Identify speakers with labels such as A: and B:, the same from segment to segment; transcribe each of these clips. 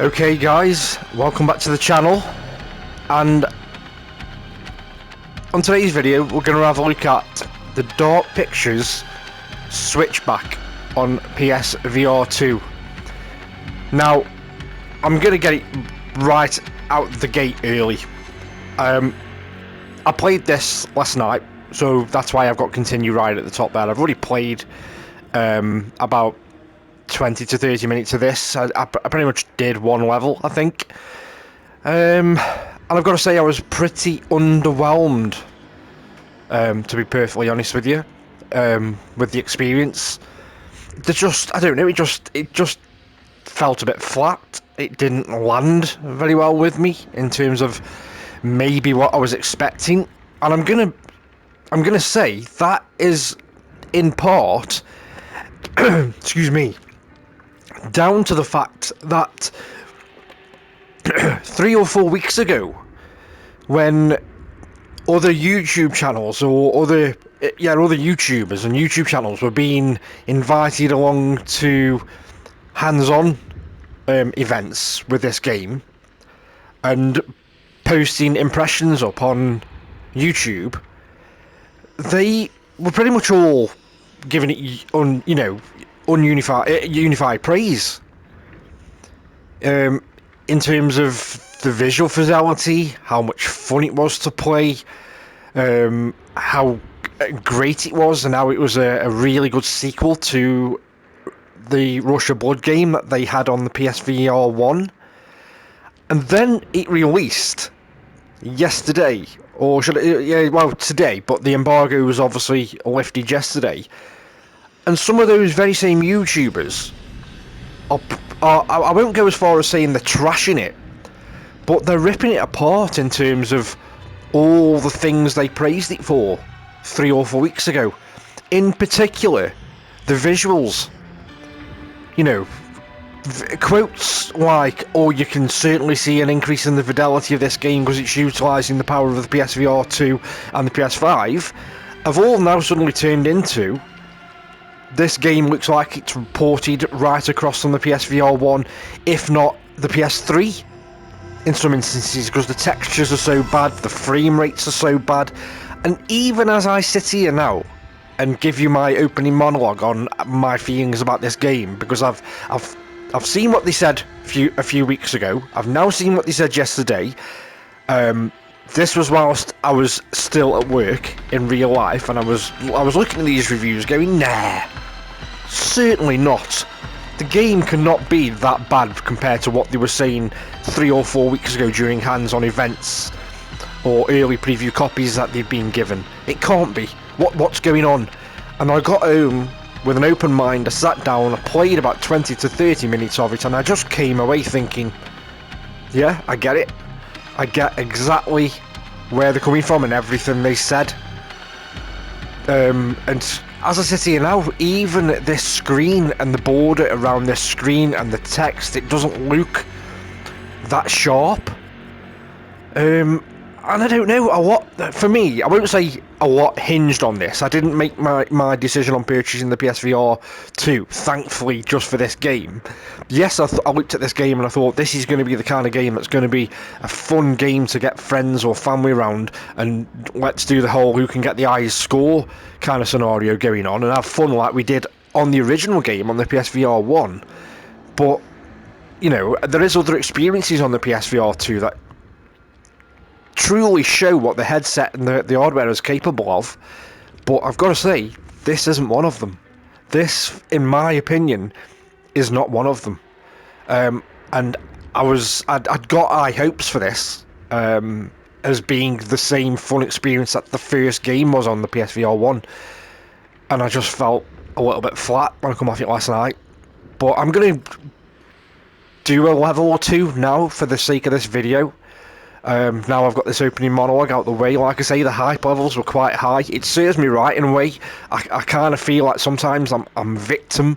A: Okay guys, welcome back to the channel, and on today's video we're going to have a look at the Dark Pictures Switchback on PSVR2. Now, I'm going to get it right out the gate early. I played this last night, so that's why I've got continue right at the top there. I've already played about 20 to 30 minutes of this. I pretty much did one level, I think. And I've got to say I was pretty underwhelmed, to be perfectly honest with you, with the experience. I don't know, it just felt a bit flat. It didn't land very well with me in terms of maybe what I was expecting. And I'm gonna say that is in part excuse me, down to the fact that 3 or 4 weeks ago, when other YouTube channels or other YouTubers and YouTube channels were being invited along to hands-on events with this game and posting impressions up on YouTube, they were pretty much all giving it unified praise. In terms of the visual fidelity, how much fun it was to play, how great it was, and how it was a really good sequel to the Rush of Blood game that they had on the PSVR1. And then it released yesterday, or today, but the embargo was obviously lifted yesterday. And some of those very same YouTubers I won't go as far as saying they're trashing it, but they're ripping it apart in terms of all the things they praised it for 3 or 4 weeks ago. In particular, the visuals. You know, quotes like, "Oh, you can certainly see an increase in the fidelity of this game because it's utilising the power of the PSVR2 and the PS5," have all now suddenly turned into, this game looks like it's ported right across from the PSVR1, if not the PS3 in some instances, because the textures are so bad, the frame rates are so bad. And even as I sit here now and give you my opening monologue on my feelings about this game, because I've seen what they said a few weeks ago, I've now seen what they said yesterday. This was whilst I was still at work in real life, and I was looking at these reviews going, nah, certainly not. The game cannot be that bad compared to what they were saying 3 or 4 weeks ago during hands-on events or early preview copies that they've been given. It can't be. What's going on? And I got home with an open mind. I sat down, I played about 20 to 30 minutes of it, and I just came away thinking, yeah, I get it. I get exactly where they're coming from and everything they said. And as I sit here now, even this screen and the border around this screen and the text, it doesn't look that sharp. And I don't know, a lot, for me, I won't say a lot hinged on this. I didn't make my decision on purchasing the PSVR 2, thankfully, just for this game. Yes, I looked at this game and I thought, this is going to be the kind of game that's going to be a fun game to get friends or family around, and let's do the whole who can get the highest score kind of scenario going on, and have fun like we did on the original game on the PSVR 1. But, you know, there is other experiences on the PSVR 2 that truly show what the headset and the hardware is capable of, but I've got to say, this isn't one of them. This, in my opinion, is not one of them. And I'd got high hopes for this, as being the same fun experience that the first game was on the PSVR 1, and I just felt a little bit flat when I come off it last night. But I'm going to do a level or two now for the sake of this video. Now I've got this opening monologue out the way. Like I say, the hype levels were quite high. It serves me right in a way. I kind of feel like sometimes I'm victim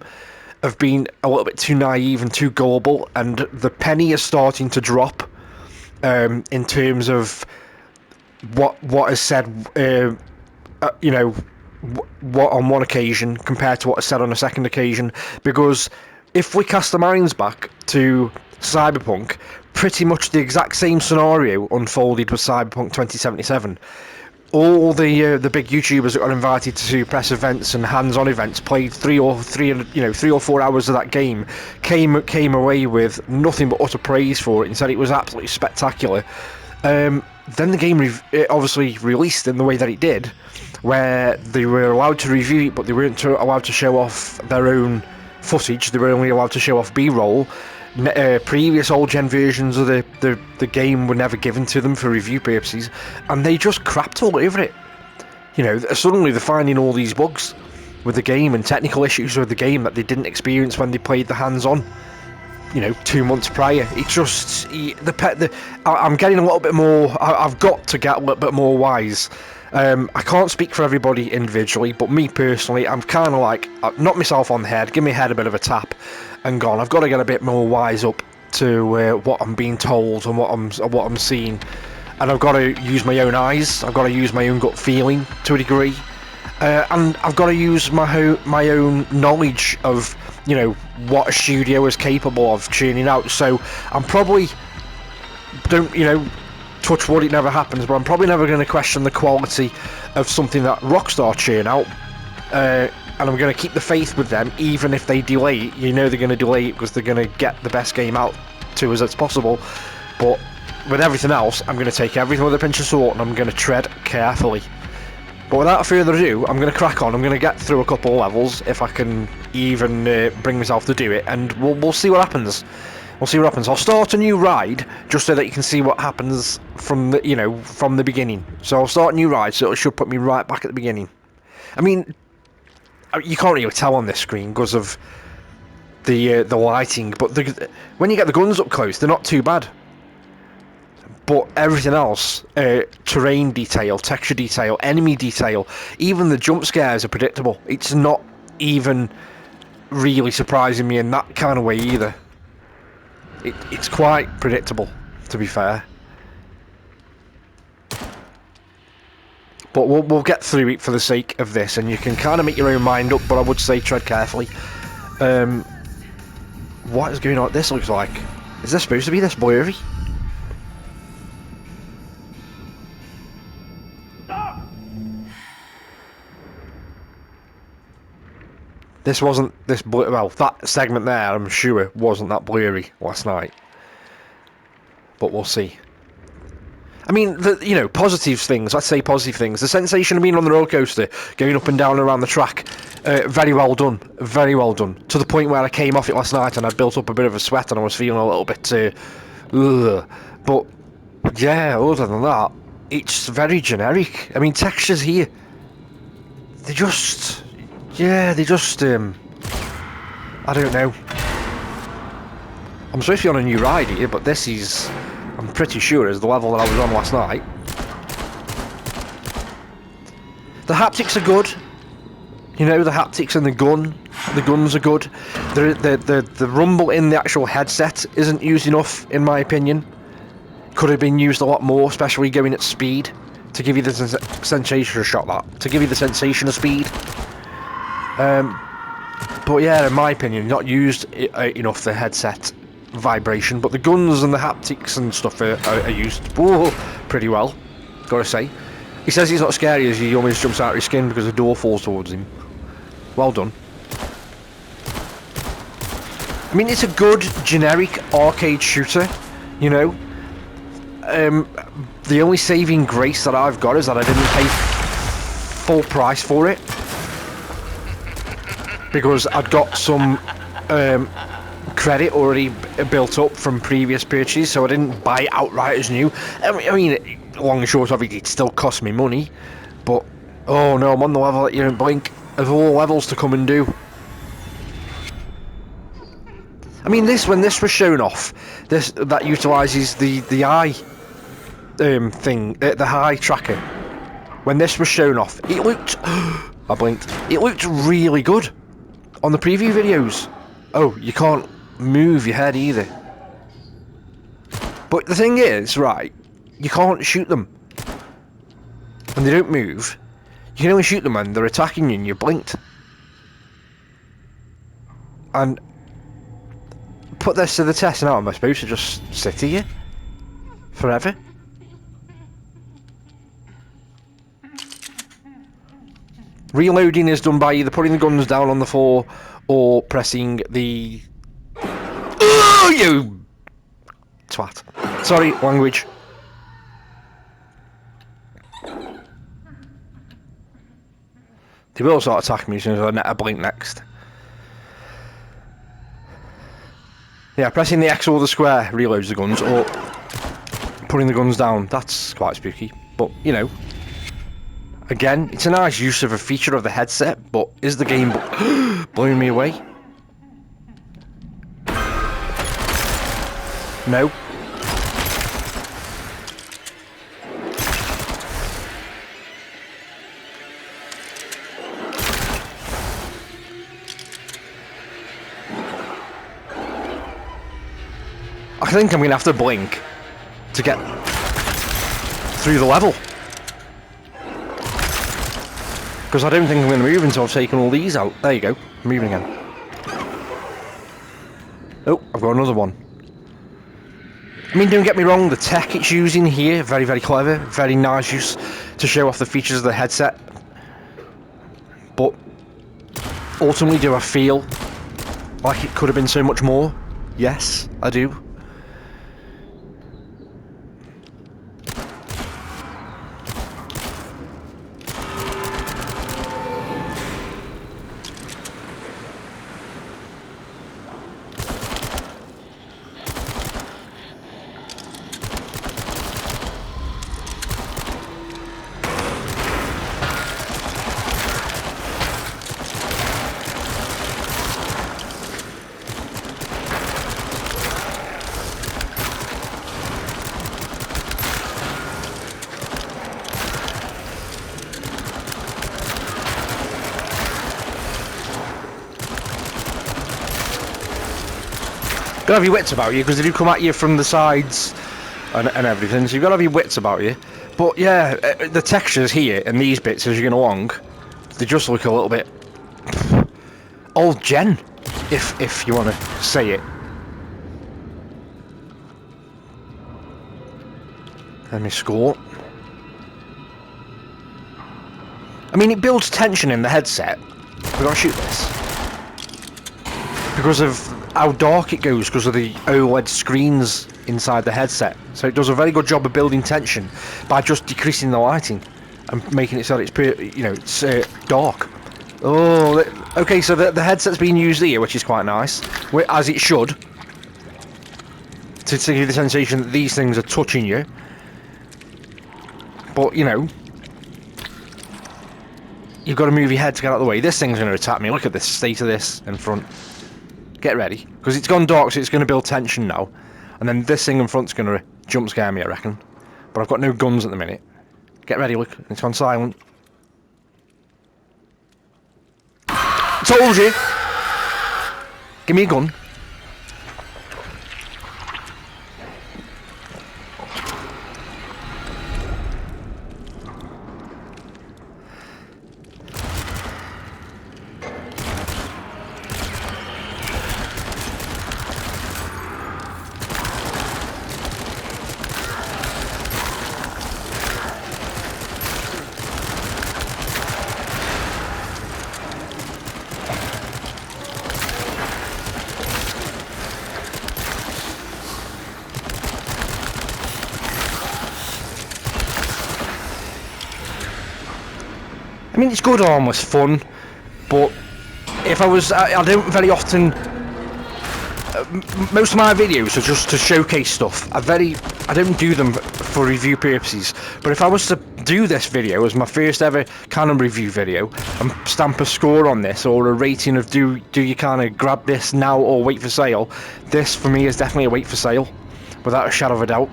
A: of being a little bit too naive and too gullible, and the penny is starting to drop in terms of what is said, what on one occasion compared to what is said on a second occasion. Because if we cast the minds back to Cyberpunk, pretty much the exact same scenario unfolded with Cyberpunk 2077. All the big YouTubers that got invited to press events and hands-on events played 3 or 4 hours of that game, came away with nothing but utter praise for it and said it was absolutely spectacular. Then the game obviously released in the way that it did, where they were allowed to review it, but they weren't allowed to show off their own footage. They were only allowed to show off B-roll. Previous old-gen versions of the game were never given to them for review purposes, and they just crapped all over it. You know, suddenly they're finding all these bugs with the game and technical issues with the game that they didn't experience when they played the hands-on, 2 months prior. It's just I'm getting a little bit more. I've got to get a little bit more wise. I can't speak for everybody individually, but me personally, I'm kind of like, knock myself on the head, give my head a bit of a tap, and gone. I've got to get a bit more wise up to what I'm being told and what I'm seeing, and I've got to use my own eyes. I've got to use my own gut feeling to a degree, and I've got to use my own knowledge of what a studio is capable of churning out. So I'm probably touch wood, it never happens, but I'm probably never going to question the quality of something that Rockstar churn out, and I'm going to keep the faith with them, even if they delay it. They're going to delay it because they're going to get the best game out to us as possible. But with everything else, I'm going to take everything with a pinch of salt, and I'm going to tread carefully. But without further ado, I'm going to crack on. I'm going to get through a couple of levels, if I can even bring myself to do it, and we'll see what happens. We'll see what happens. I'll start a new ride just so that you can see what happens from the beginning. So I'll start a new ride, so it should put me right back at the beginning. I mean, you can't really tell on this screen because of the lighting, but when you get the guns up close, they're not too bad. But everything else, terrain detail, texture detail, enemy detail, even the jump scares are predictable. It's not even really surprising me in that kind of way either. It's quite predictable, to be fair. But we'll get through it for the sake of this, and you can kind of make your own mind up, but I would say tread carefully. What is going on? This looks like... Is this supposed to be this blurry? This wasn't this well, that segment there, I'm sure, wasn't that blurry last night. But we'll see. I mean, positive things. Let's say positive things. The sensation of being on the roller coaster, going up and down around the track, very well done. Very well done. To the point where I came off it last night and I built up a bit of a sweat and I was feeling a little bit, but yeah, other than that, it's very generic. I mean, textures here, they just, I don't know. I'm supposed to be on a new ride here, but this is, I'm pretty sure, is the level that I was on last night. The haptics are good. The haptics and the guns are good. The rumble in the actual headset isn't used enough, in my opinion. Could have been used a lot more, especially going at speed, to give you the sensation to give you the sensation of speed. But yeah, in my opinion, not used enough, the headset vibration, but the guns and the haptics and stuff are used pretty well, gotta say. He says he's not scary as he almost jumps out of his skin because the door falls towards him. Well done. I mean, it's a good generic arcade shooter, the only saving grace that I've got is that I didn't pay full price for it, because I'd got some credit already built up from previous purchases, so I didn't buy it outright as new. I mean, long and short of it, it still cost me money, but oh no, I'm on the level that you don't blink of all levels to come and do. I mean, when this was shown off, that utilises the eye thing, the eye tracker. When this was shown off, it looked I blinked. It looked really good on the preview videos. Oh, you can't move your head either. But the thing is, right, you can't shoot them when they don't move. You can only shoot them when they're attacking you and you're blinked. And put this to the test now? Am I supposed to just sit here forever? Reloading is done by either putting the guns down on the floor or pressing the... Oh, you twat. Sorry, language. They will start attacking me as soon as I blink next. Yeah, pressing the X or the square reloads the guns, or putting the guns down. That's quite spooky, but you know. Again, it's a nice use of a feature of the headset, but is the game blowing me away? No. I think I'm going to have to blink to get through the level. Because I don't think I'm going to move until I've taken all these out. There you go. I'm moving again. Oh, I've got another one. I mean, don't get me wrong, the tech it's using here, very, very clever. Very nice use to show off the features of the headset. But ultimately, do I feel like it could have been so much more? Yes, I do. You've got to have your wits about you, because they do come at you from the sides and everything, so you've got to have your wits about you. But yeah, the textures here and these bits as you're going along, they just look a little bit old gen, if you want to say it. Let me score. I mean, it builds tension in the headset. We've got to shoot this. Because of how dark it goes, because of the OLED screens inside the headset. So it does a very good job of building tension by just decreasing the lighting and making it so that it's dark. Oh, okay, so the headset's being used here, which is quite nice, as it should, to give you the sensation that these things are touching you. But, you know, you've got to move your head to get out of the way. This thing's going to attack me. Look at the state of this in front. Get ready, because it's gone dark, so it's going to build tension now. And then this thing in front's going to jump scare me, I reckon. But I've got no guns at the minute. Get ready, look, it's on silent. Told you! Give me a gun. I mean, it's good, almost fun, but if I don't very often. Most of my videos are just to showcase stuff. I don't do them for review purposes. But if I was to do this video as my first ever Canon review video and stamp a score on this, or a rating of do you kind of grab this now or wait for sale, this for me is definitely a wait for sale, without a shadow of a doubt.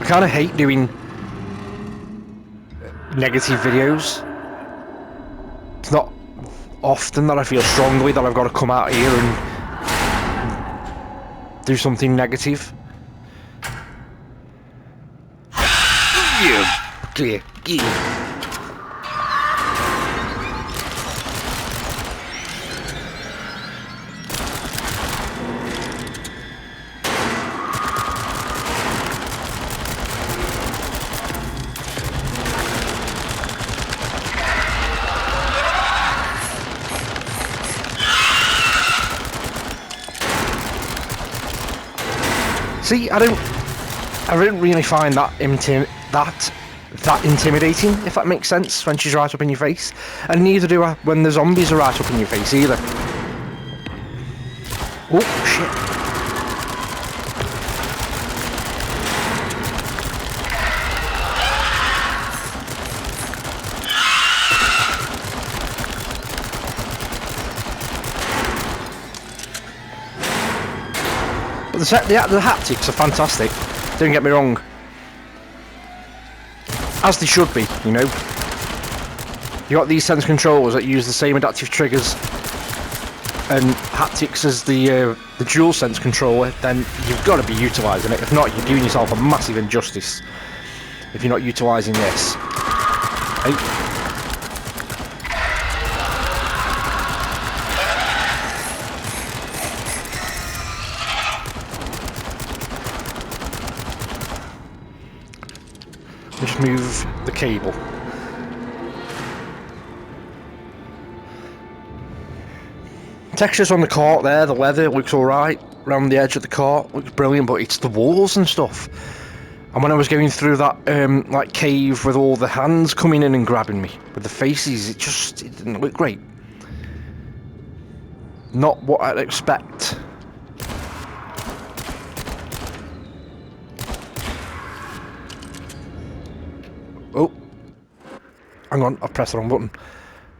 A: I kind of hate doing negative videos. It's not often that I feel strongly that I've got to come out here and do something negative. Yeah. See, I don't really find that intimidating, if that makes sense, when she's right up in your face. And neither do I when the zombies are right up in your face either. Oh shit. But the haptics are fantastic, don't get me wrong. As they should be, you know. You got these sense controllers that use the same adaptive triggers and haptics as the dual sense controller, then you've got to be utilising it. If not, you're doing yourself a massive injustice if you're not utilising this. Hey. Just move the cable. Textures on the cart there, the leather looks alright. Around the edge of the cart looks brilliant, but it's the walls and stuff. And when I was going through that like cave with all the hands coming in and grabbing me with the faces, it didn't look great. Not what I'd expect. Oh, hang on, I've pressed the wrong button.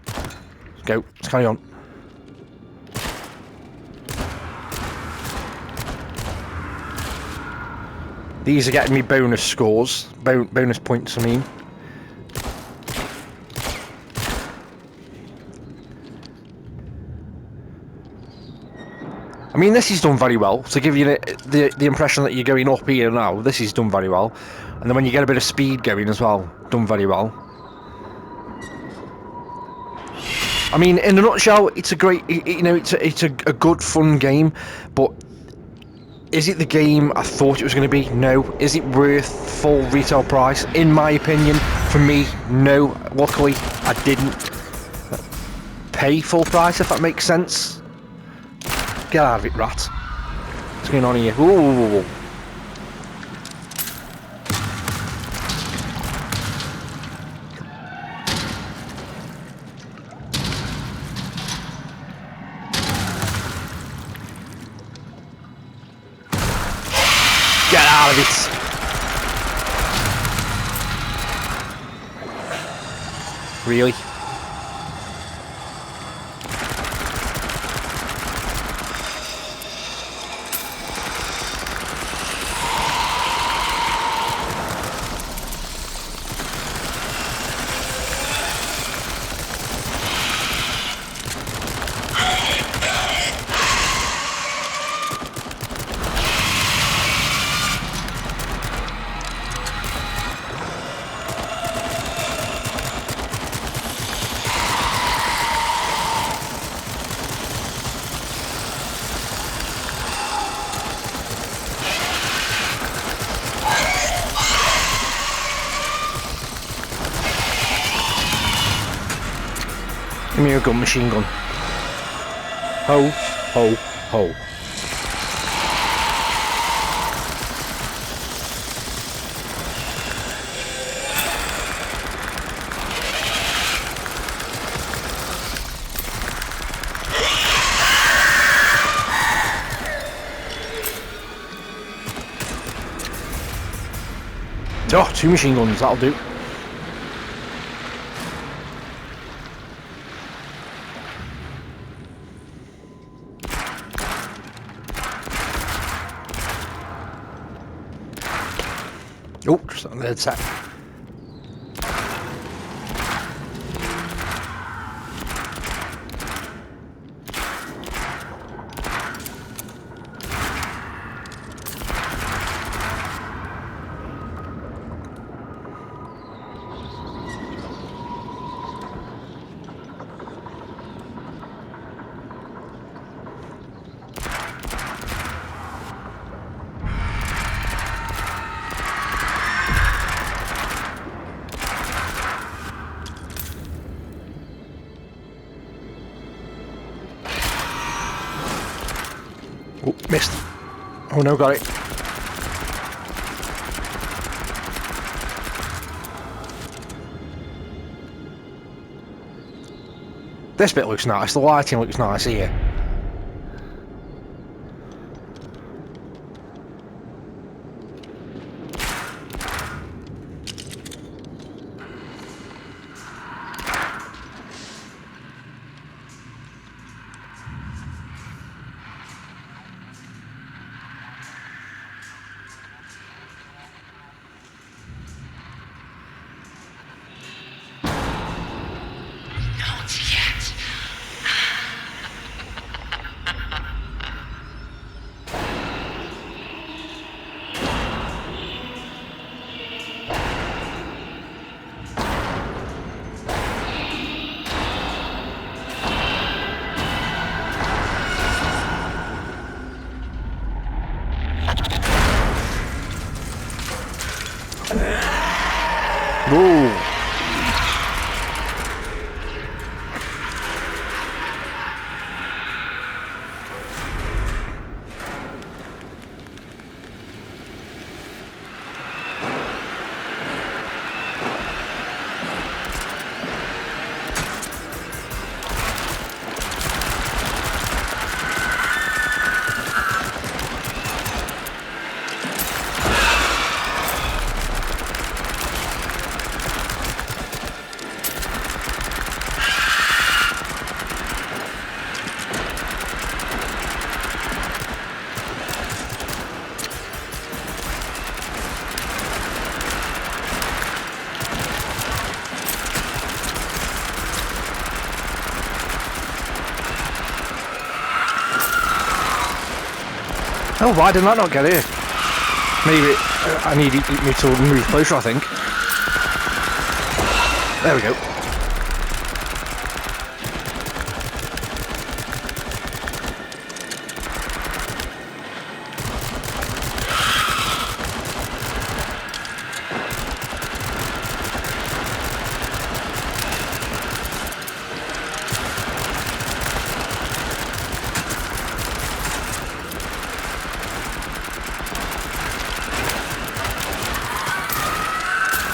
A: Let's go, let's carry on. These are getting me bonus scores, bonus points I mean. I mean, this is done very well, to give you the impression that you're going up here now. This is done very well. And then when you get a bit of speed going as well, done very well. I mean, in a nutshell, it's a great, you know, it's a good fun game, but is it the game I thought it was going to be? No. Is it worth full retail price? In my opinion, for me, no. Luckily, I didn't pay full price, if that makes sense. Get out of it, rat. What's going on here? Ooh. Get out of it! Really? Give me a gun, machine gun. Ho, ho, ho. Oh, 2 machine guns, that'll do. Oh, just on the headset. Oh, missed. Oh no, got it. This bit looks nice, the lighting looks nice here. Whoa. Oh, why did that not get here? Maybe I need me to move closer, I think. There we go.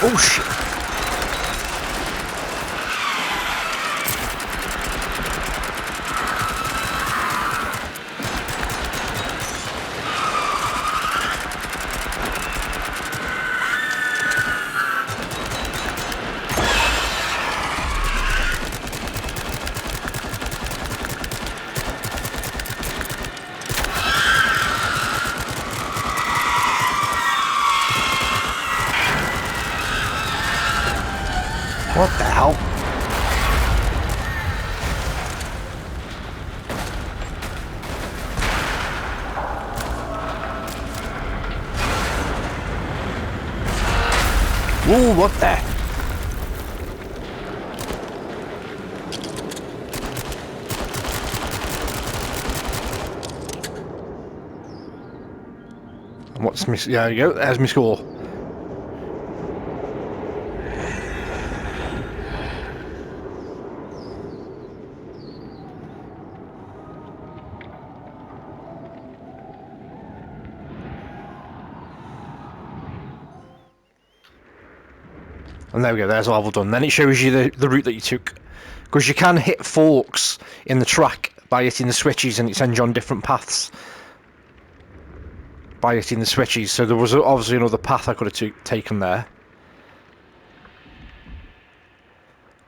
A: Oh shit. What the hell? Ooh, what the? What's my... Yeah, there you go. There's my score. And there we go, there's the level done. Then it shows you the route that you took. Because you can hit forks in the track by hitting the switches, and it sends you on different paths by hitting the switches. So there was obviously another path I could have taken there.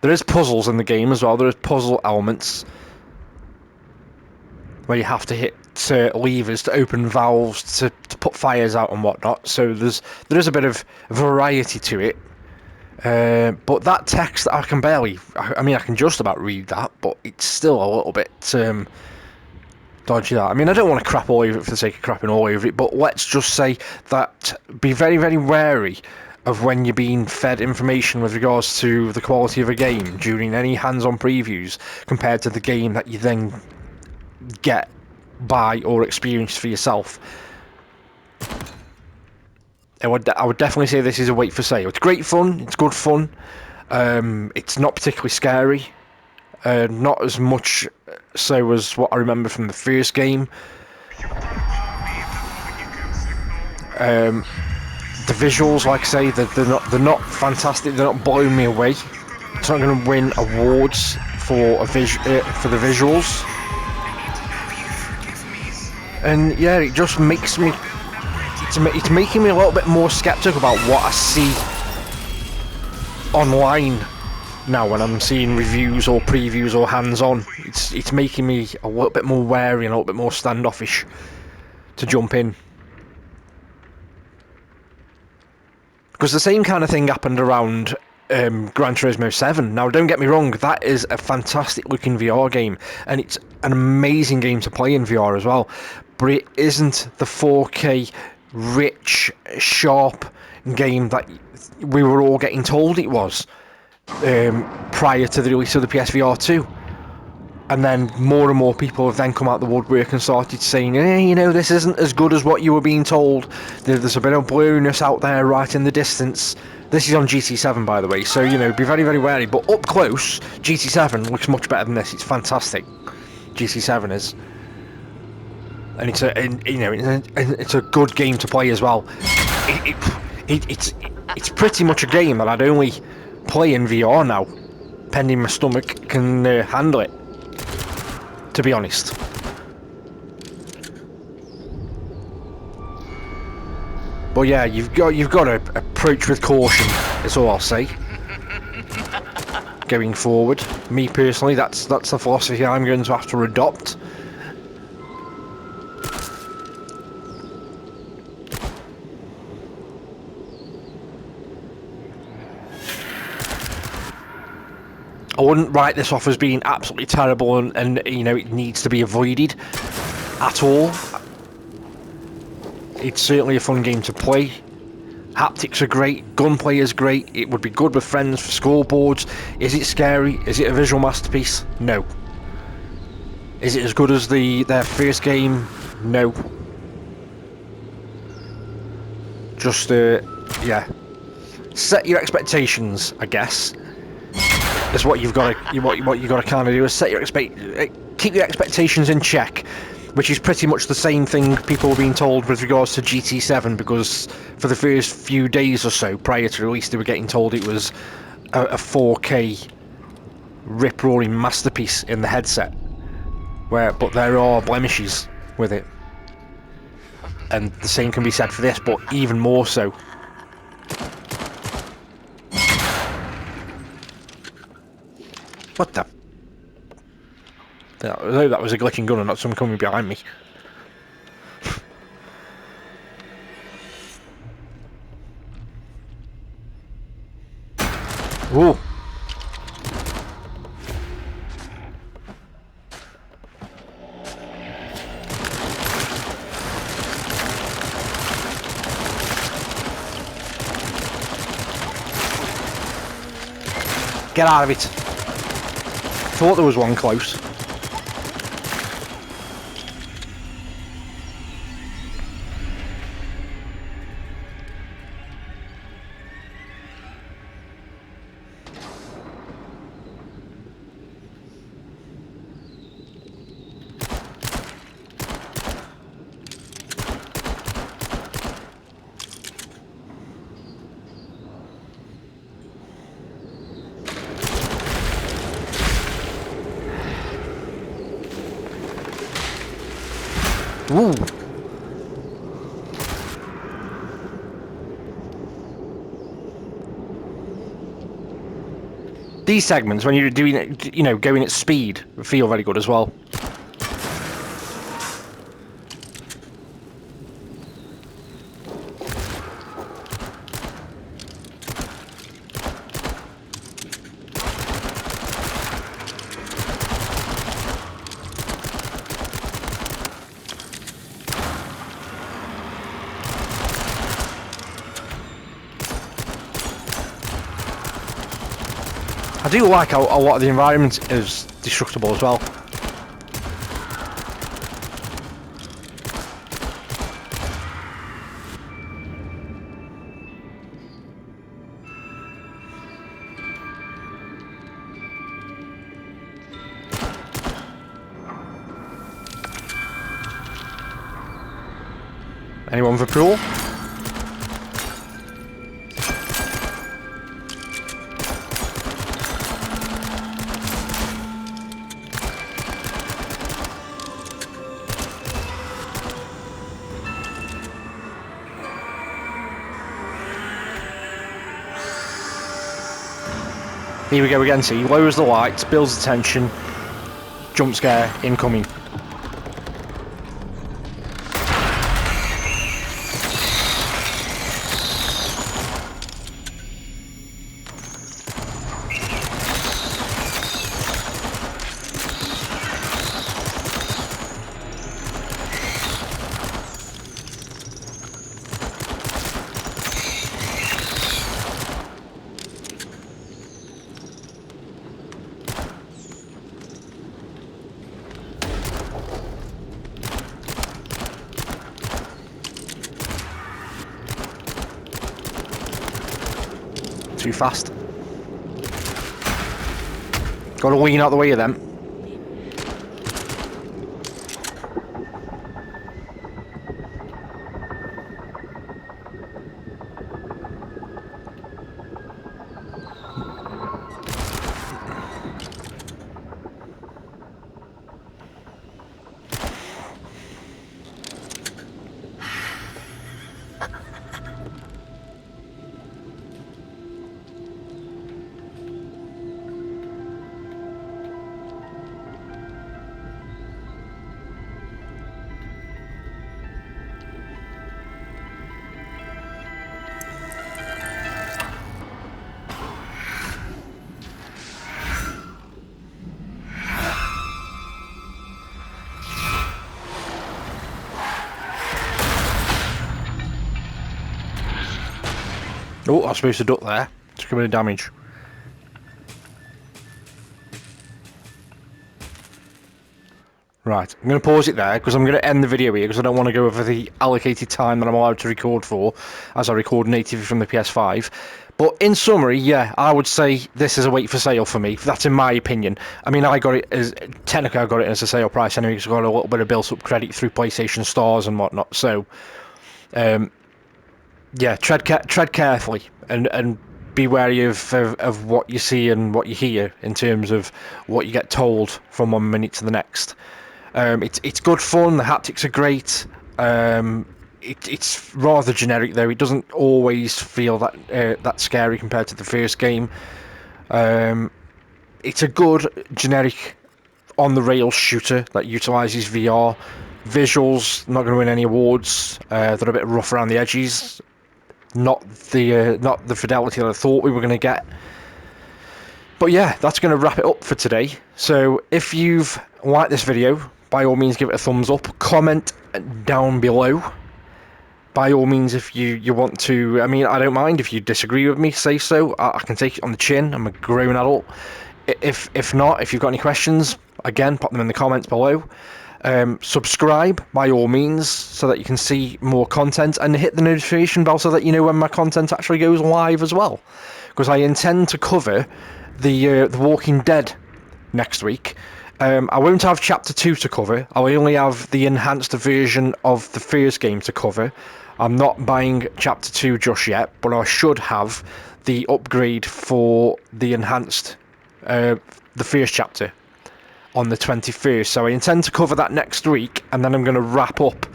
A: There is puzzles in the game as well. There is puzzle elements where you have to hit levers to open valves to put fires out and whatnot. So there is a bit of variety to it. But that text, I can barely... I mean, I can just about read that, but it's still a little bit dodgy, that. I mean, I don't want to crap all over it for the sake of crapping all over it, but let's just say that be very, very wary of when you're being fed information with regards to the quality of a game during any hands-on previews compared to the game that you then get, buy, or experience for yourself. I would definitely say this is a wait for sale. It's great fun, it's good fun, it's not particularly scary, not as much so as what I remember from the first game, The visuals, like I say, they're not fantastic. They're not blowing me away. It's not going to win awards for for the visuals. And yeah, it just makes me. It's making me a little bit more skeptical about what I see online now when I'm seeing reviews or previews or hands-on. It's making me a little bit more wary and a little bit more standoffish to jump in. Because the same kind of thing happened around Gran Turismo 7. Now, don't get me wrong, that is a fantastic looking VR game, and it's an amazing game to play in VR as well. But it isn't the 4K, rich, sharp game that we were all getting told it was prior to the release of the PSVR2. And then more and more people have then come out the woodwork and started saying, you know, this isn't as good as what you were being told. There's a bit of blurriness out there right in the distance. This is on GT7, by the way, so, you know, be very, very wary. But up close, GT7 looks much better than this. It's fantastic. GT7 is. And it's a good game to play as well. It's pretty much a game that I'd only play in VR now, pending my stomach can handle it, to be honest. But yeah, you've got to approach with caution, is all I'll say. Going forward, me personally, that's the philosophy I'm going to have to adopt. I wouldn't write this off as being absolutely terrible and you know, it needs to be avoided at all. It's certainly a fun game to play. Haptics are great, gunplay is great, it would be good with friends for scoreboards. Is it scary? Is it a visual masterpiece? No. Is it as good as their first game? No. Just, yeah. Set your expectations, I guess. Is what you've got to what you got to kind of do is set your keep your expectations in check, which is pretty much the same thing people were being told with regards to GT7, because for the first few days or so prior to release they were getting told it was a 4K rip-roaring masterpiece in the headset, but there are blemishes with it, and the same can be said for this, but even more so. What the? That was a glitching gun and not someone coming behind me. Ooh. Get out of it. Thought there was one close. Ooh. These segments, when you're doing it, you know, going at speed, feel very good as well. I do like how a lot of the environment is destructible as well. Anyone for pool? Here we go again, see, lowers the lights, builds the tension, jump scare, incoming. Too fast. Gotta lean out the way of them. Oh, I was supposed to duck there. Took a bit of damage. Right, I'm going to pause it there because I'm going to end the video here because I don't want to go over the allocated time that I'm allowed to record for, as I record natively from the PS5. But in summary, yeah, I would say this is a wait for sale for me. That's in my opinion. I mean, I got it as technically I got it as a sale price anyway because I got a little bit of built-up credit through PlayStation stores and whatnot. So, yeah, tread carefully and be wary of what you see and what you hear in terms of what you get told from one minute to the next. It's good fun. The haptics are great. It's rather generic though. It doesn't always feel that scary compared to the first game. It's a good generic on the rails shooter that utilises VR. Visuals not going to win any awards. They're a bit rough around the edges. Not the fidelity that I thought we were going to get. But yeah, that's going to wrap it up for today. So if you've liked this video, by all means give it a thumbs up. Comment down below. By all means, if you want to, I mean, I don't mind if you disagree with me, say so. I can take it on the chin. I'm a grown adult. If not, if you've got any questions, again, pop them in the comments below. Subscribe by all means so that you can see more content, and hit the notification bell so that you know when my content actually goes live as well, because I intend to cover the Walking Dead next week. I won't have chapter 2 to cover. I'll only have the enhanced version of the first game to cover. I'm not buying chapter 2 just yet, but I should have the upgrade for the enhanced the first chapter on the 21st, so I intend to cover that next week, and then I'm going to wrap up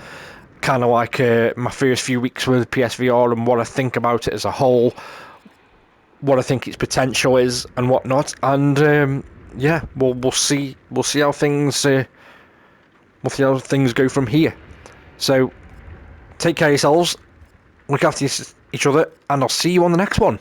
A: kind of like my first few weeks with PSVR and what I think about it as a whole, what I think its potential is and whatnot, and yeah, we'll see how things go from here. So take care of yourselves, look after each other, and I'll see you on the next one.